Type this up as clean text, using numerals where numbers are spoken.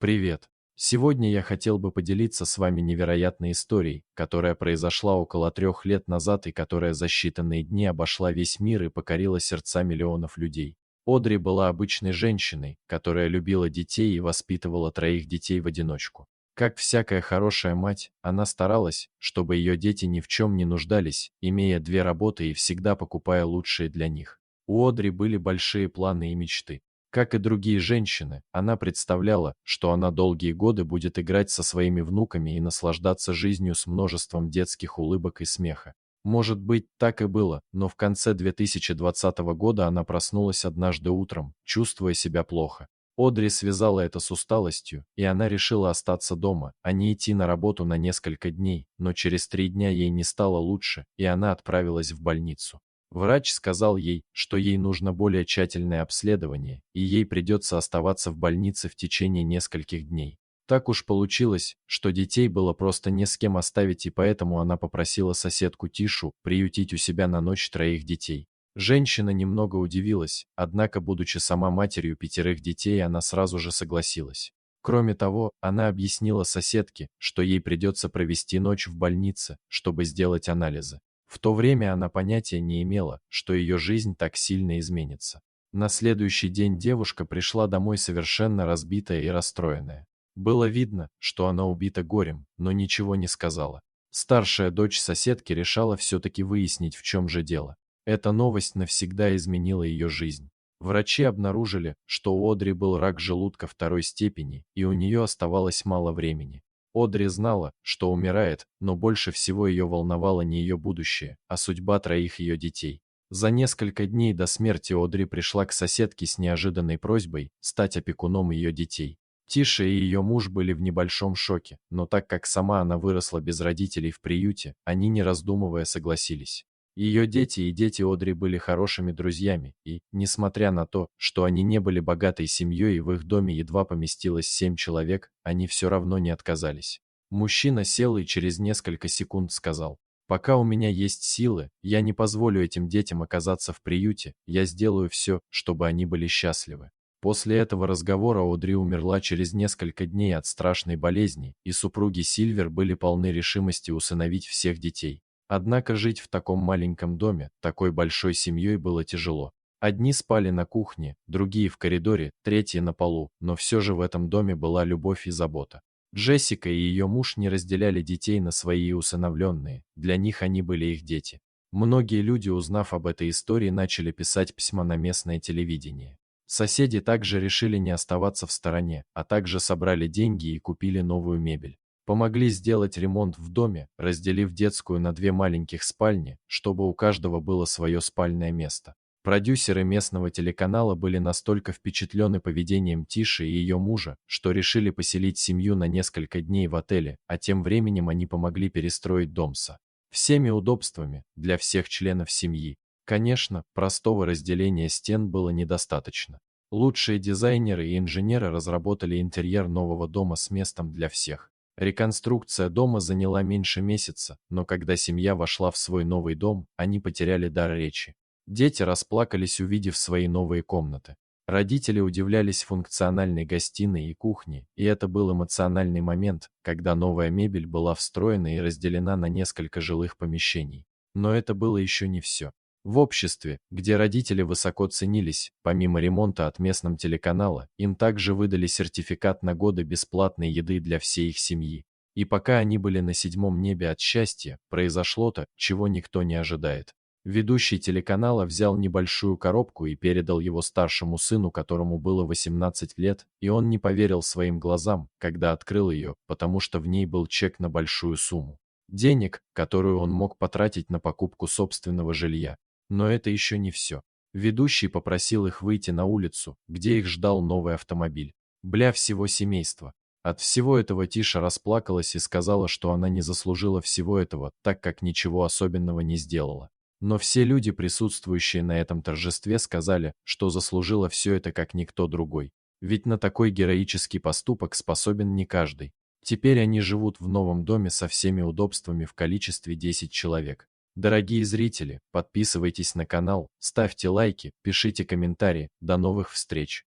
Привет! Сегодня я хотел бы поделиться с вами невероятной историей, которая произошла около 3 лет назад и которая за считанные дни обошла весь мир и покорила сердца миллионов людей. Одри была обычной женщиной, которая любила детей и воспитывала 3 детей в одиночку. Как всякая хорошая мать, она старалась, чтобы ее дети ни в чем не нуждались, имея 2 работы и всегда покупая лучшее для них. У Одри были большие планы и мечты. Как и другие женщины, она представляла, что она долгие годы будет играть со своими внуками и наслаждаться жизнью с множеством детских улыбок и смеха. Может быть, так и было, но в конце 2020 года она проснулась однажды утром, чувствуя себя плохо. Одри связала это с усталостью, и она решила остаться дома, а не идти на работу на несколько дней, но через 3 дня ей не стало лучше, и она отправилась в больницу. Врач сказал ей, что ей нужно более тщательное обследование, и ей придется оставаться в больнице в течение нескольких дней. Так уж получилось, что детей было просто не с кем оставить, и поэтому она попросила соседку Тишу приютить у себя на ночь 3 детей. Женщина немного удивилась, однако, будучи сама матерью 5 детей, она сразу же согласилась. Кроме того, она объяснила соседке, что ей придется провести ночь в больнице, чтобы сделать анализы. В то время она понятия не имела, что ее жизнь так сильно изменится. На следующий день девушка пришла домой совершенно разбитая и расстроенная. Было видно, что она убита горем, но ничего не сказала. Старшая дочь соседки решала все-таки выяснить, в чем же дело. Эта новость навсегда изменила ее жизнь. Врачи обнаружили, что у Одри был рак желудка 2 степени, и у нее оставалось мало времени. Одри знала, что умирает, но больше всего ее волновало не ее будущее, а судьба 3 ее детей. За несколько дней до смерти Одри пришла к соседке с неожиданной просьбой стать опекуном ее детей. Тиша и ее муж были в небольшом шоке, но так как сама она выросла без родителей в приюте, они не раздумывая согласились. Ее дети и дети Одри были хорошими друзьями, и, несмотря на то, что они не были богатой семьей и в их доме едва поместилось 7 человек, они все равно не отказались. Мужчина сел и через несколько секунд сказал: «Пока у меня есть силы, я не позволю этим детям оказаться в приюте, я сделаю все, чтобы они были счастливы». После этого разговора Одри умерла через несколько дней от страшной болезни, и супруги Сильвер были полны решимости усыновить всех детей. Однако жить в таком маленьком доме, такой большой семьей было тяжело. Одни спали на кухне, другие в коридоре, третьи на полу, но все же в этом доме была любовь и забота. Джессика и ее муж не разделяли детей на свои и усыновленные, для них они были их дети. Многие люди, узнав об этой истории, начали писать письма на местное телевидение. Соседи также решили не оставаться в стороне, а также собрали деньги и купили новую мебель. Помогли сделать ремонт в доме, разделив детскую на 2 маленьких спальни, чтобы у каждого было свое спальное место. Продюсеры местного телеканала были настолько впечатлены поведением Тиши и ее мужа, что решили поселить семью на несколько дней в отеле, а тем временем они помогли перестроить дом со всеми удобствами для всех членов семьи. Конечно, простого разделения стен было недостаточно. Лучшие дизайнеры и инженеры разработали интерьер нового дома с местом для всех. Реконструкция дома заняла меньше месяца, но когда семья вошла в свой новый дом, они потеряли дар речи. Дети расплакались, увидев свои новые комнаты. Родители удивлялись функциональной гостиной и кухне, и это был эмоциональный момент, когда новая мебель была встроена и разделена на несколько жилых помещений. Но это было еще не все. В обществе, где родители высоко ценились, помимо ремонта от местного телеканала, им также выдали сертификат на годы бесплатной еды для всей их семьи. И пока они были на 7 небе от счастья, произошло то, чего никто не ожидает. Ведущий телеканала взял небольшую коробку и передал его старшему сыну, которому было 18 лет, и он не поверил своим глазам, когда открыл ее, потому что в ней был чек на большую сумму денег, которую он мог потратить на покупку собственного жилья. Но это еще не все. Ведущий попросил их выйти на улицу, где их ждал новый автомобиль. Для всего семейства. От всего этого Тиша расплакалась и сказала, что она не заслужила всего этого, так как ничего особенного не сделала. Но все люди, присутствующие на этом торжестве, сказали, что заслужила все это как никто другой. Ведь на такой героический поступок способен не каждый. Теперь они живут в новом доме со всеми удобствами в количестве 10 человек. Дорогие зрители, подписывайтесь на канал, ставьте лайки, пишите комментарии. До новых встреч!